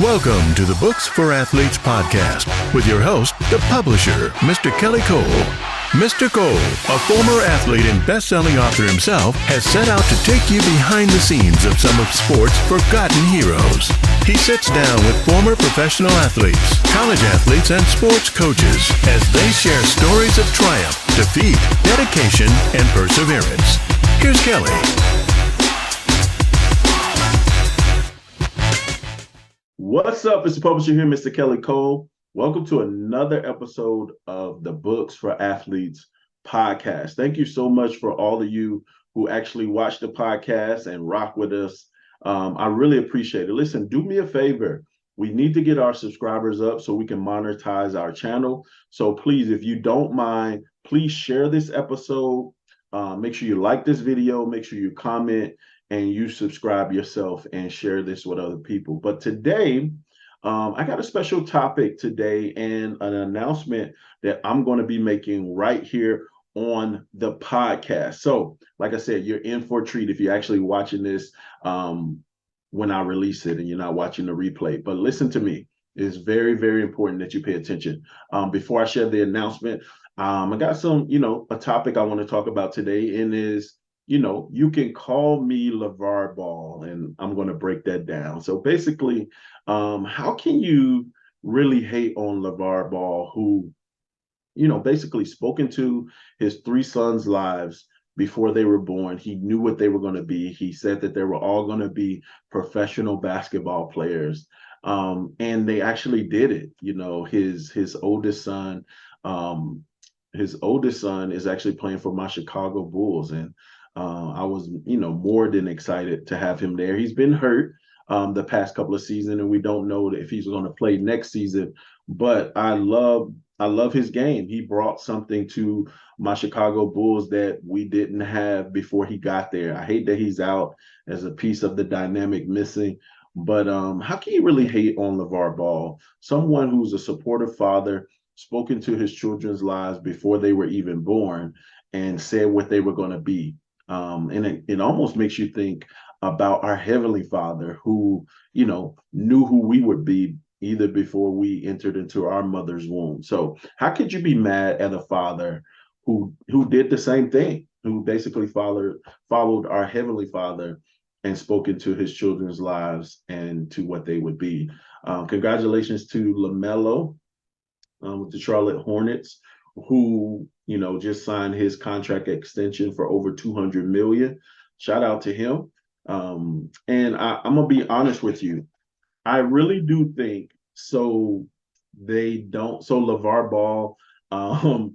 Welcome to the Books for Athletes podcast with your host, the publisher, Mr. Kelly Cole. Mr. Cole, a former athlete and best-selling author himself, has set out to take you behind the scenes of some of sports' forgotten heroes. He sits down with former professional athletes, college athletes, and sports coaches as they share stories of triumph, defeat, dedication, and perseverance. Here's Kelly. What's up? It's the publisher here, Mr. Kelly Cole. Welcome to another episode of the Books for Athletes podcast. Thank you so much for all of you who actually watch the podcast and rock with us. I really appreciate it. Listen, do me a favor. We need to get our subscribers up so we can monetize our channel. So please, if you don't mind, please share this episode. Make sure you like this video. Make sure you comment and you subscribe yourself and share this with other people. But today, I got a special topic today and an announcement that I'm going to be making right here on the podcast. So, like I said, you're in for a treat if you're actually watching this when I release it and you're not watching the replay. But listen to me. It's very, very important that you pay attention. Before I share the announcement, I got some, a topic I want to talk about today, and is, you can call me Lavar Ball, and I'm going to break that down. So basically, how can you really hate on Lavar Ball, who, basically spoke into his three sons' lives before they were born? He knew what they were going to be. He said that they were all going to be professional basketball players. And they actually did it. His oldest son, is actually playing for my Chicago Bulls. And I was, more than excited to have him there. He's been hurt the past couple of seasons, and we don't know if he's going to play next season. But I love his game. He brought something to my Chicago Bulls that we didn't have before he got there. I hate that he's out as a piece of the dynamic missing. But how can you really hate on Lavar Ball? Someone who's a supportive father, spoken to his children's lives before they were even born, and said what they were going to be. And it almost makes you think about our Heavenly Father, who, knew who we would be either before we entered into our mother's womb. So how could you be mad at a father who did the same thing, who basically followed our Heavenly Father and spoke into his children's lives and to what they would be? Congratulations to LaMelo with the Charlotte Hornets, who, just signed his contract extension for over $200 million. Shout out to him. And I'm going to be honest with you. I really do think so LaVar Ball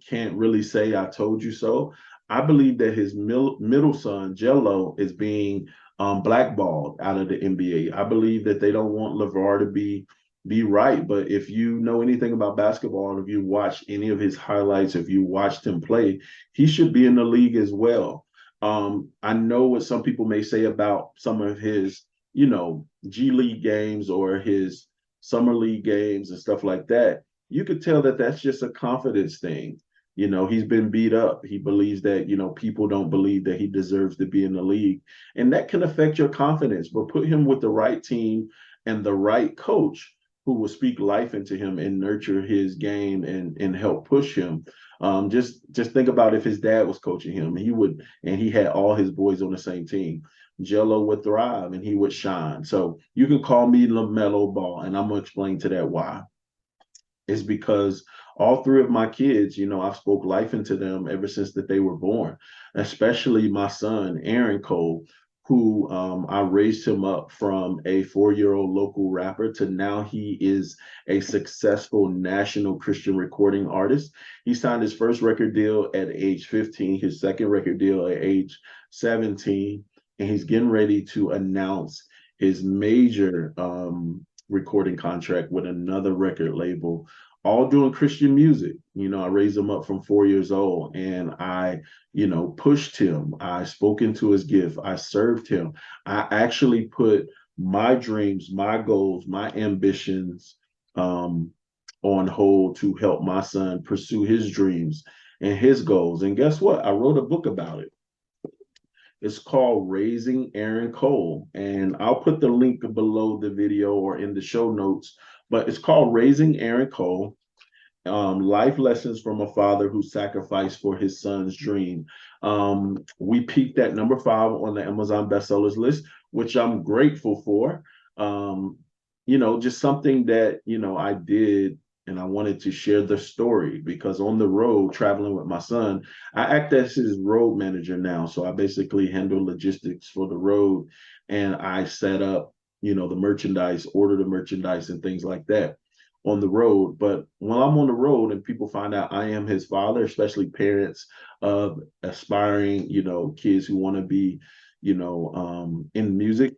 can't really say I told you so. I believe that his middle son, Jello, is being blackballed out of the NBA. I believe that they don't want LaVar to be right. But if you know anything about basketball, and if you watch any of his highlights, if you watched him play, he should be in the league as well. I know what some people may say about some of his, G League games or his summer league games and stuff like that. You could tell that that's just a confidence thing. He's been beat up. He believes that, people don't believe that he deserves to be in the league. And that can affect your confidence. But put him with the right team and the right coach who will speak life into him and nurture his game and help push him. Just think about if his dad was coaching him, and he had all his boys on the same team. Jello would thrive and he would shine. So you can call me LaMelo Ball, and I'm going to explain to that why. It's because all three of my kids, I spoke life into them ever since that they were born, especially my son, Aaron Cole, who I raised him up from a 4-year-old local rapper to now he is a successful national Christian recording artist. He signed his first record deal at age 15, his second record deal at age 17, and he's getting ready to announce his major recording contract with another record label, all doing Christian music. I raised him up from 4 years old, and I, pushed him. I spoke into his gift. I served him. I actually put my dreams, my goals, my ambitions on hold to help my son pursue his dreams and his goals. And guess what? I wrote a book about it. It's called Raising Aaron Cole. And I'll put the link below the video or in the show notes. But it's called Raising Aaron Cole, Life Lessons from a Father Who Sacrificed for His Son's Dream. We peaked at number 5 on the Amazon bestsellers list, which I'm grateful for. Um, just something that, I did, and I wanted to share the story because on the road traveling with my son, I act as his road manager now. So I basically handle logistics for the road, and I set up, the merchandise, order the merchandise and things like that on the road. But when I'm on the road and people find out I am his father, especially parents of aspiring, kids who want to be, in music,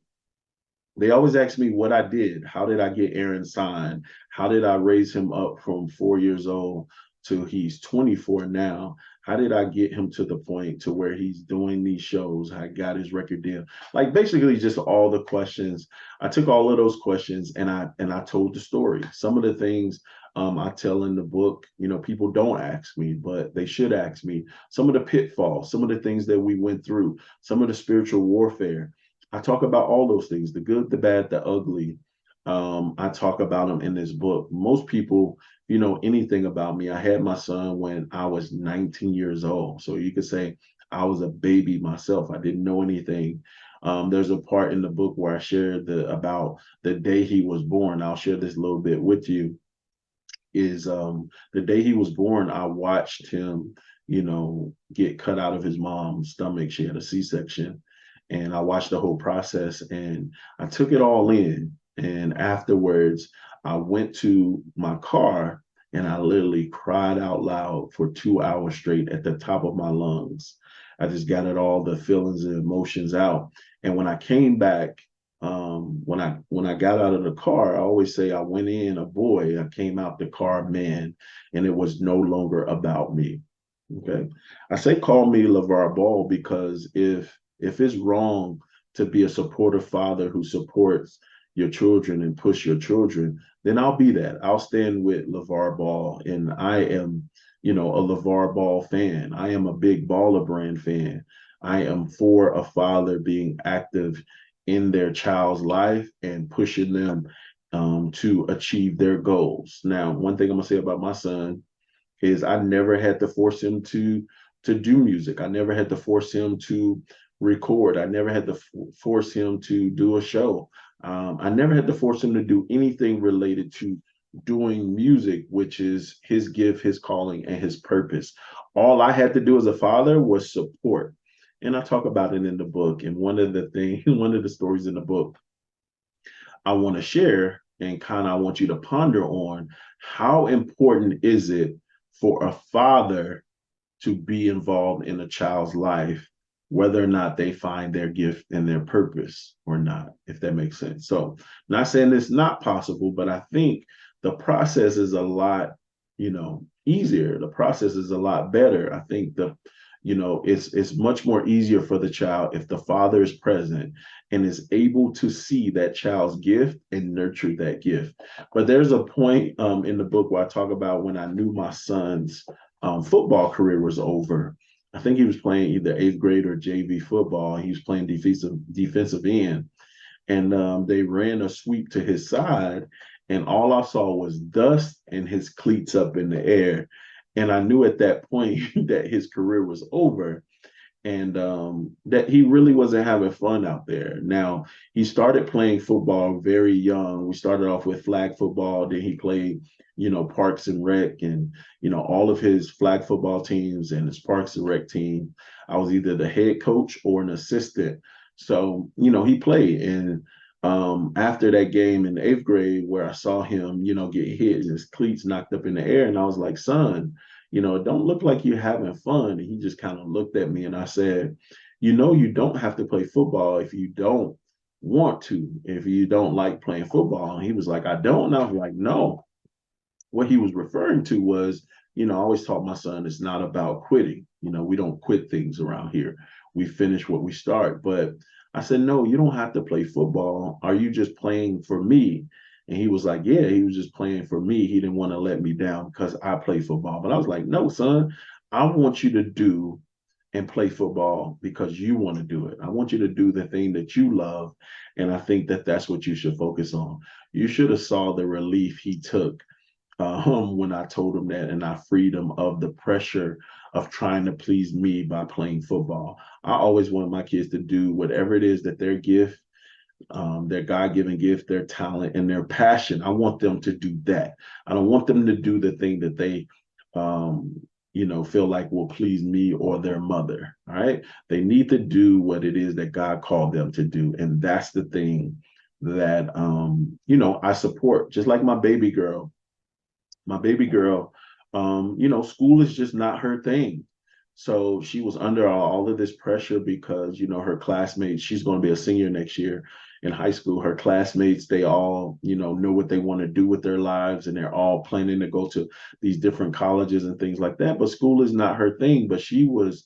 they always ask me what I did. How did I get Aaron signed? How did I raise him up from 4 years old to he's 24 now? How did I get him to the point to where he's doing these shows? I got his record deal. Like basically just all the questions. I took all of those questions and I told the story. Some of the things I tell in the book, people don't ask me, but they should ask me. Some of the pitfalls, some of the things that we went through, some of the spiritual warfare. I talk about all those things, the good, the bad, the ugly. I talk about them in this book. Most people, anything about me. I had my son when I was 19 years old. So you could say I was a baby myself. I didn't know anything. There's a part in the book where I shared about the day he was born. I'll share this a little bit with you. Is the day he was born, I watched him, get cut out of his mom's stomach. She had a C-section, and I watched the whole process and I took it all in. And afterwards, I went to my car and I literally cried out loud for 2 hours straight at the top of my lungs. I just got it all the feelings and emotions out. And when I came back, when I got out of the car, I always say I went in a boy, I came out the car man, and it was no longer about me. Okay. I say call me Lavar Ball because if it's wrong to be a supportive father who supports your children and push your children, then I'll be that. I'll stand with Lavar Ball, and I am, a Lavar Ball fan. I am a big Baller Brand fan. I am for a father being active in their child's life and pushing them to achieve their goals. Now, one thing I'm gonna say about my son is I never had to force him to do music. I never had to force him to record. I never had to force him to do a show. I never had to force him to do anything related to doing music, which is his gift, his calling, and his purpose. All I had to do as a father was support. And I talk about it in the book. And one of the stories in the book I want to share and kind of I want you to ponder on, how important is it for a father to be involved in a child's life, whether or not they find their gift and their purpose or not, if that makes sense. So, not saying it's not possible, but I think the process is a lot, easier. The process is a lot better. I think it's much more easier for the child if the father is present and is able to see that child's gift and nurture that gift. But there's a point in the book where I talk about when I knew my son's football career was over. I think he was playing either eighth grade or JV football. He was playing defensive end, and they ran a sweep to his side, and all I saw was dust and his cleats up in the air. And I knew at that point that his career was over, and that he really wasn't having fun out there. Now, he started playing football very young. We started off with flag football, then he played, Parks and Rec, and, all of his flag football teams and his Parks and Rec team. I was either the head coach or an assistant. So, he played. And after that game in the eighth grade where I saw him, get hit and his cleats knocked up in the air, and I was like, son, it don't look like you're having fun. And he just kind of looked at me and I said, you don't have to play football if you don't want to, if you don't like playing football. And he was like, I don't. And I was like, no. What he was referring to was, I always taught my son it's not about quitting. We don't quit things around here. We finish what we start. But I said, no, you don't have to play football. Are you just playing for me? And he was like, yeah, he was just playing for me. He didn't want to let me down because I play football. But I was like, no, son, I want you to do and play football because you want to do it. I want you to do the thing that you love. And I think that that's what you should focus on. You should have saw the relief he took when I told him that, and I freed him of the pressure of trying to please me by playing football. I always want my kids to do whatever it is that their gift, their God-given gift, their talent, and their passion. I want them to do that. I don't want them to do the thing that they, feel like will please me or their mother. All right, they need to do what it is that God called them to do, and that's the thing that I support. Just like my baby girl. School is just not her thing. So she was under all of this pressure because, her classmates, she's going to be a senior next year in high school. Her classmates, they all, know what they want to do with their lives, and they're all planning to go to these different colleges and things like that. But school is not her thing. But she was,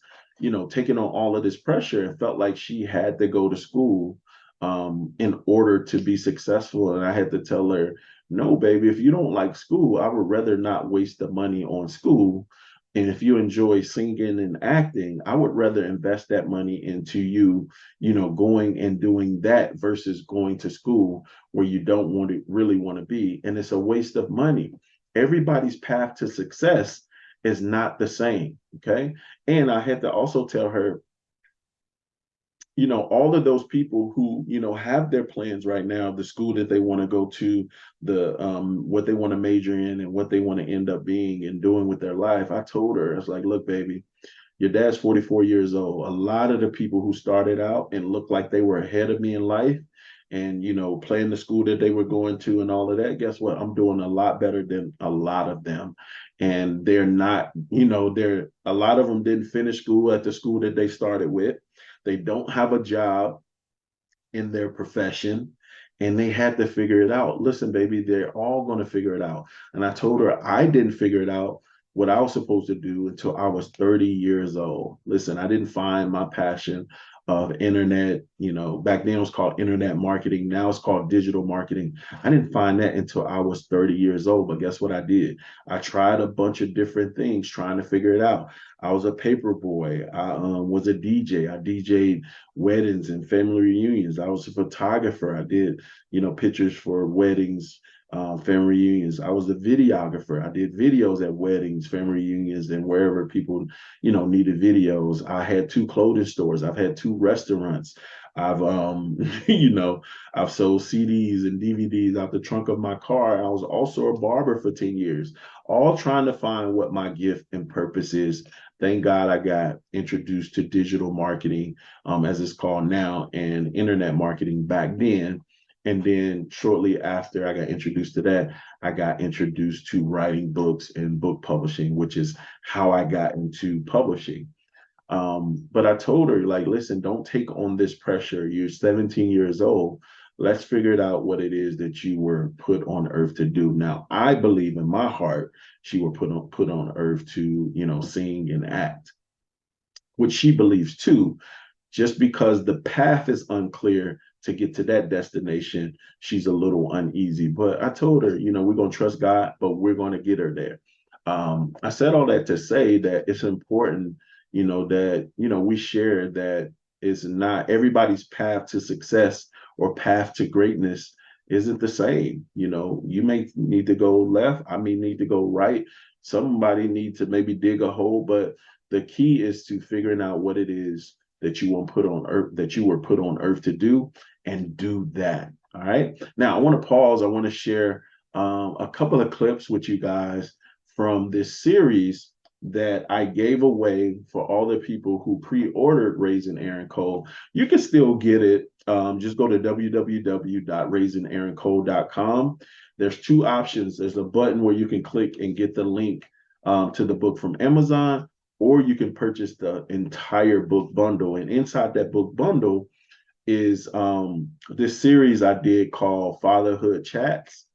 taking on all of this pressure and felt like she had to go to school in order to be successful. And I had to tell her, no, baby, if you don't like school, I would rather not waste the money on school. And if you enjoy singing and acting, I would rather invest that money into you, going and doing that versus going to school where you don't really want to be. And it's a waste of money. Everybody's path to success is not the same. Okay. And I had to also tell her, all of those people who, have their plans right now, the school that they want to go to, the what they want to major in and what they want to end up being and doing with their life. I told her, I was like, look, baby, your dad's 44 years old. A lot of the people who started out and looked like they were ahead of me in life and, playing the school that they were going to and all of that, guess what? I'm doing a lot better than a lot of them. And they're not, a lot of them didn't finish school at the school that they started with. They don't have a job in their profession, and they had to figure it out. Listen, baby, they're all going to figure it out. And I told her I didn't figure it out what I was supposed to do until I was 30 years old. Listen, I didn't find my passion of internet, back then it was called internet marketing. Now it's called digital marketing. I didn't find that until I was 30 years old. But guess what I did? I tried a bunch of different things trying to figure it out. I was a paper boy. I was a DJ. I DJ'd weddings and family reunions. I was a photographer. I did, pictures for weddings, family reunions. I was a videographer. I did videos at weddings, family reunions, and wherever people, needed videos. I had 2 clothing stores. I've had 2 restaurants. I've, I've sold CDs and DVDs out the trunk of my car. I was also a barber for 10 years, all trying to find what my gift and purpose is. Thank God I got introduced to digital marketing, as it's called now, and internet marketing back then. And then shortly after I got introduced to that, I got introduced to writing books and book publishing, which is how I got into publishing. But I told her, like, listen, don't take on this pressure. You're 17 years old. Let's figure it out what it is that you were put on earth to do. Now, I believe in my heart she were put on earth to, sing and act, which she believes too. Just because the path is unclear to get to that destination, she's a little uneasy. But I told her, we're going to trust God, but we're going to get her there. I said all that to say that it's important, that, we share that it's not everybody's path to success or path to greatness isn't the same. You may need to go left. I may need to go right. Somebody needs to maybe dig a hole, but the key is to figuring out what it is that you want put on earth, that you were put on earth to do, and do that. All right. Now I want to pause. I want to share a couple of clips with you guys from this series that I gave away for all the people who pre-ordered Raising Aaron Cole. You can still get it. Just go to www.raisingaaroncole.com. There's 2 options. There's a button where you can click and get the link to the book from Amazon, or you can purchase the entire book bundle. And inside that book bundle is this series I did called Fatherhood Chats.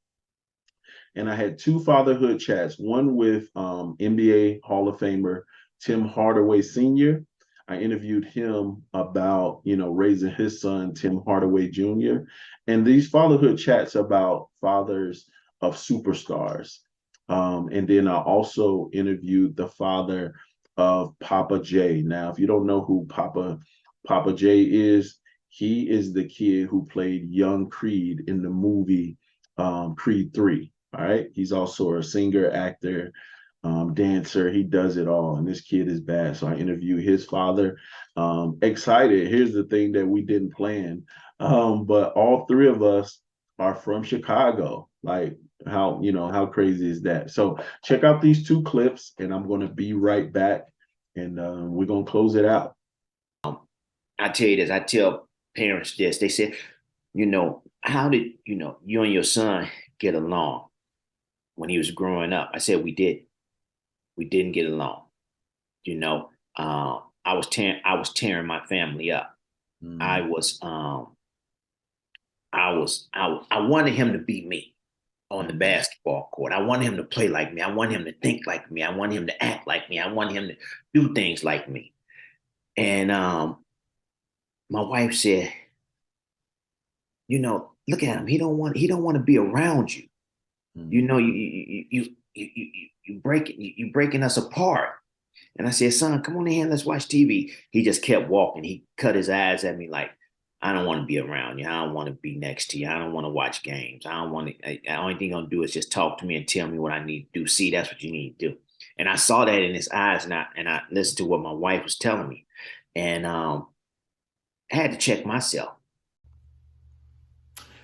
And I had 2 fatherhood chats, one with NBA Hall of Famer Tim Hardaway Sr. I interviewed him about, raising his son, Tim Hardaway Jr. And these fatherhood chats about fathers of superstars. And then I also interviewed the father of Papa J. Now, if you don't know who Papa J is, he is the kid who played young Creed in the movie Creed 3. All right. He's also a singer, actor, dancer. He does it all. And this kid is bad. So I interview his father. Excited. Here's the thing that we didn't plan. But all three of us are from Chicago. Like, how crazy is that? So check out these two clips, and I'm going to be right back, and we're going to close it out. I tell you this, I tell parents this. They say, how did you and your son get along when he was growing up? I said we didn't get along. I was tearing my family up. I wanted him to beat me on the basketball court. I wanted him to play like me. I wanted him to think like me. I wanted him to act like me. I wanted him to do things like me. And my wife said, look at him. He don't want to be around you. You breaking us apart. And I said, son, come on in here, let's watch TV. He just kept walking. He cut his eyes at me like, I don't want to be around you. I don't want to be next to you. I don't want to watch games. I don't want to. The only thing you're gonna do is just talk to me and tell me what I need to do. See, that's what you need to do. And I saw that in his eyes, and I listened to what my wife was telling me, and I had to check myself.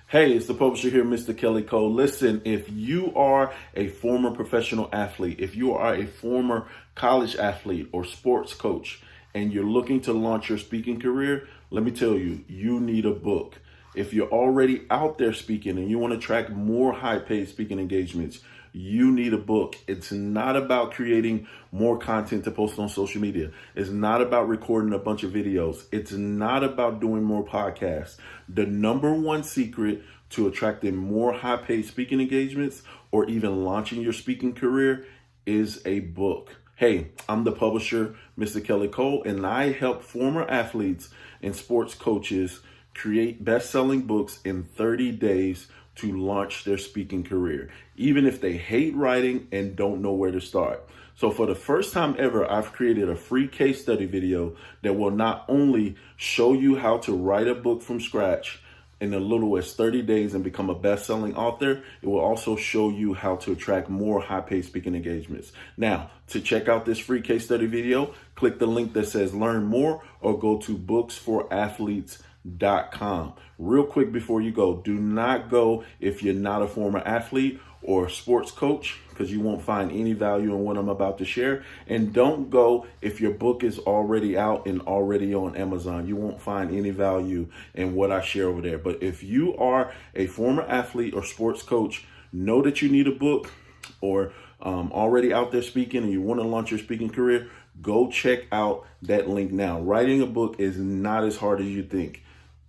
Hey, it's the publisher here, Mr. Kelly Cole. Listen, if you are a former professional athlete, if you are a former college athlete or sports coach, and you're looking to launch your speaking career, let me tell you, you need a book. If you're already out there speaking and you want to attract more high-paid speaking engagements, you need a book. It's not about creating more content to post on social media. It's not about recording a bunch of videos. It's not about doing more podcasts. The number one secret to attracting more high-paid speaking engagements or even launching your speaking career is a book. Hey, I'm the publisher, Mr. Kelly Cole, and I help former athletes and sports coaches create best-selling books in 30 days to launch their speaking career, even if they hate writing and don't know where to start. So for the first time ever, I've created a free case study video that will not only show you how to write a book from scratch in as little as 30 days and become a best-selling author, it will also show you how to attract more high-paid speaking engagements. Now, to check out this free case study video, click the link that says learn more or go to booksforathletes.com. Real quick before you go, do not go if you're not a former athlete or sports coach, because you won't find any value in what I'm about to share. And don't go if your book is already out and already on Amazon. You won't find any value in what I share over there. But if you are a former athlete or sports coach, know that you need a book, or already out there speaking and you want to launch your speaking career, go check out that link now. Writing a book is not as hard as you think.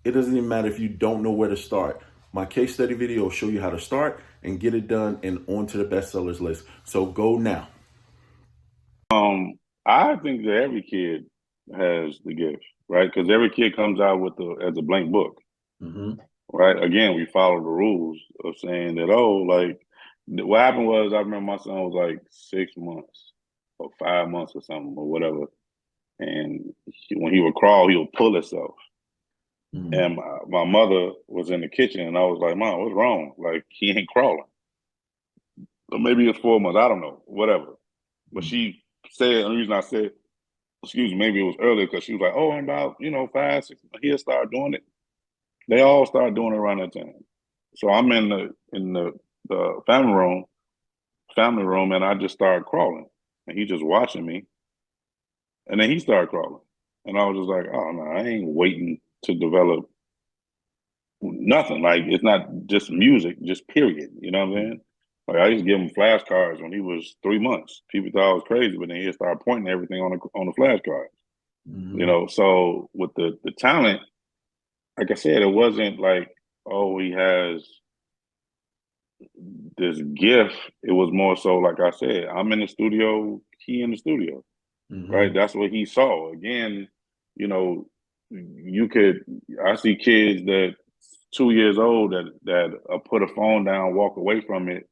It doesn't even matter if you don't know where to start. My case study video will show you how to start and get it done and onto the bestsellers list. So go now. I think that every kid has the gift, right? Because every kid comes out as a blank book, right? Again, we follow the rules of saying that, what happened was, I remember my son was like 6 months or 5 months or something or whatever. And when he would crawl, he would pull himself. And my mother was in the kitchen, and I was like, Mom, what's wrong? Like, he ain't crawling. Or maybe it's 4 months. I don't know, whatever. But she said, and the reason I said, maybe it was earlier, because she was like, in about, 5, 6 months, he'll start doing it. They all start doing it around that time. So I'm in the family room, and I just started crawling. And he just watching me. And then he started crawling. And I was just like, oh, no, I ain't waiting to develop nothing. Like, it's not just music, just period. You know what I'm saying? Like, I used to give him flashcards when he was 3 months. People thought I was crazy, but then he'd start pointing everything on the flashcards. So with the talent, like I said, it wasn't like, he has this gift. It was more so, like I said, I'm in the studio, he in the studio. Right? That's what he saw. Again, I see kids that 2 years old that put a phone down, walk away from it,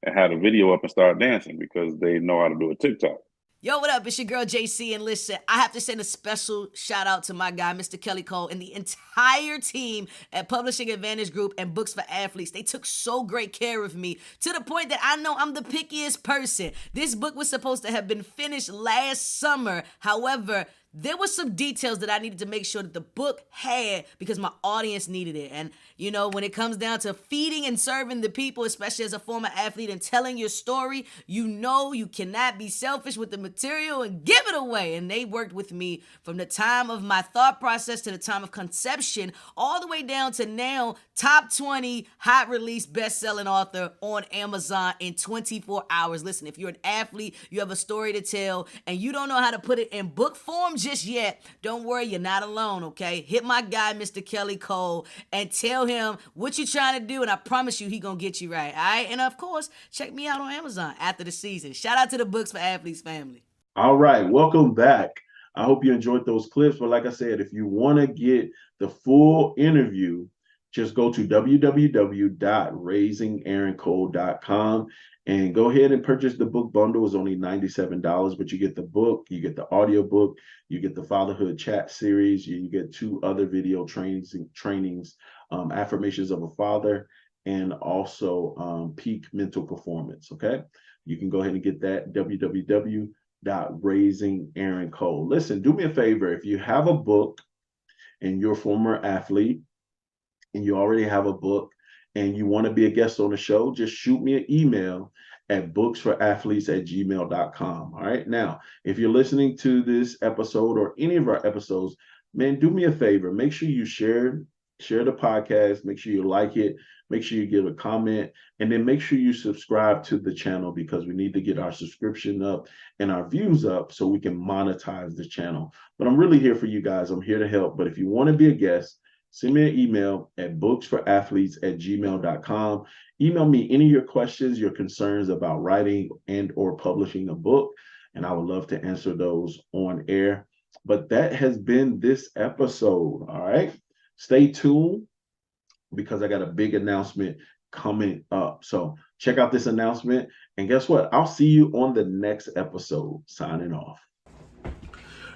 and had a video up and start dancing because they know how to do a TikTok. Yo, what up? It's your girl JC, and listen, I have to send a special shout out to my guy, Mr. Kelly Cole, and the entire team at Publishing Advantage Group and Books for Athletes. They took so great care of me to the point that I know I'm the pickiest person. This book was supposed to have been finished last summer. However, there were some details that I needed to make sure that the book had because my audience needed it. And, you know, when it comes down to feeding and serving the people, especially as a former athlete and telling your story, you know you cannot be selfish with the material and give it away. And they worked with me from the time of my thought process to the time of conception, all the way down to now, top 20 hot release best-selling author on Amazon in 24 hours. Listen, if you're an athlete, you have a story to tell, and you don't know how to put it in book form just yet, don't worry, you're not alone, okay? Hit my guy, Mr. Kelly Cole, and tell him what you're trying to do, and I promise you he gonna get you right, all right? And of course, check me out on Amazon after the season. Shout out to the Books for Athletes family. All right, welcome back. I hope you enjoyed those clips, but like I said, if you want to get the full interview, just go to www.raisingaaroncole.com and go ahead and purchase the book bundle. It's only $97, but you get the book, you get the audio book, you get the fatherhood chat series, you get 2 other video trainings, affirmations of a father, and also peak mental performance. Okay, you can go ahead and get that www.raisingaaroncole. Listen, do me a favor. If you have a book and you're a former athlete and you already have a book and you want to be a guest on the show, just shoot me an email at booksforathletes@gmail.com. All right. Now, if you're listening to this episode or any of our episodes, man, do me a favor. Make sure you share the podcast. Make sure you like it. Make sure you give a comment, and then make sure you subscribe to the channel because we need to get our subscription up and our views up so we can monetize the channel. But I'm really here for you guys. I'm here to help. But if you want to be a guest, send me an email at booksforathletes@gmail.com. Email me any of your questions, your concerns about writing and or publishing a book, and I would love to answer those on air. But that has been this episode. All right. Stay tuned because I got a big announcement coming up. So check out this announcement. And guess what? I'll see you on the next episode. Signing off.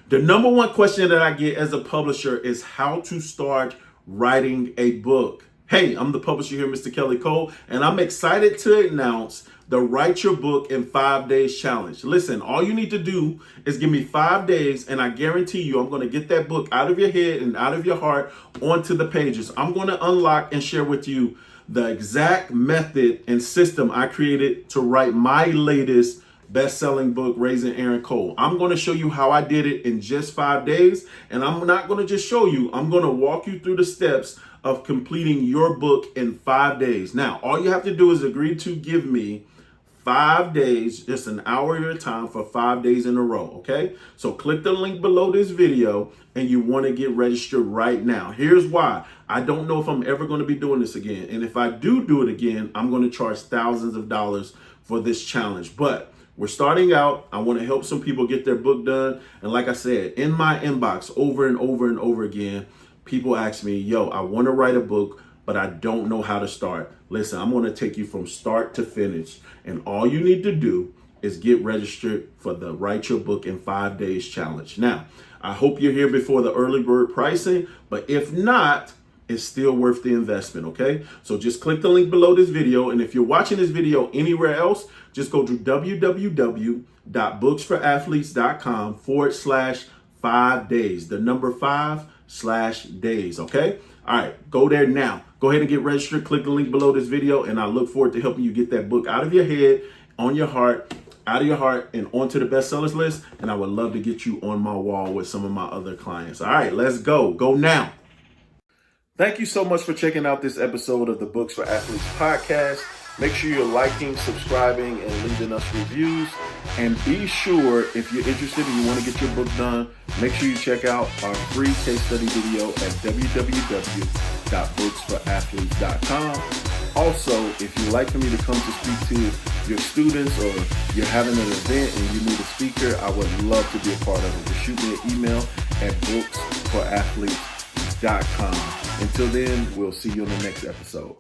The number one question that I get as a publisher is how to start writing a book. Hey, I'm the publisher here, Mr. Kelly Cole, and I'm excited to announce the Write Your Book in 5 Days Challenge. Listen, all you need to do is give me 5 days, and I guarantee you I'm going to get that book out of your head and out of your heart onto the pages. I'm going to unlock and share with you the exact method and system I created to write my latest best-selling book, Raising Aaron Cole. I'm going to show you how I did it in just 5 days, and I'm not going to just show you. I'm going to walk you through the steps of completing your book in 5 days. Now, all you have to do is agree to give me 5 days, just an hour of your time for 5 days in a row, okay? So click the link below this video and you want to get registered right now. Here's why. I don't know if I'm ever going to be doing this again. And if I do it again, I'm going to charge thousands of dollars for this challenge. But we're starting out. I want to help some people get their book done. And like I said, in my inbox over and over and over again, people ask me, yo, I want to write a book, but I don't know how to start. Listen, I'm going to take you from start to finish. And all you need to do is get registered for the Write Your Book in 5 Days Challenge. Now, I hope you're here before the early bird pricing, but if not, it's still worth the investment, okay? So just click the link below this video. And if you're watching this video anywhere else, just go to www.booksforathletes.com/5 days. The number 5/days, okay? All right, go there now. Go ahead and get registered. Click the link below this video, and I look forward to helping you get that book out of your head, on your heart, out of your heart, and onto the bestsellers list. And I would love to get you on my wall with some of my other clients. All right, let's go. Go now. Thank you so much for checking out this episode of the Books for Athletes podcast. Make sure you're liking, subscribing, and leaving us reviews. And be sure, if you're interested and you want to get your book done, make sure you check out our free case study video at www.booksforathletes.com. Also, if you'd like for me to come to speak to your students or you're having an event and you need a speaker, I would love to be a part of it. Just shoot me an email at booksforathletes.com. Until then, we'll see you on the next episode.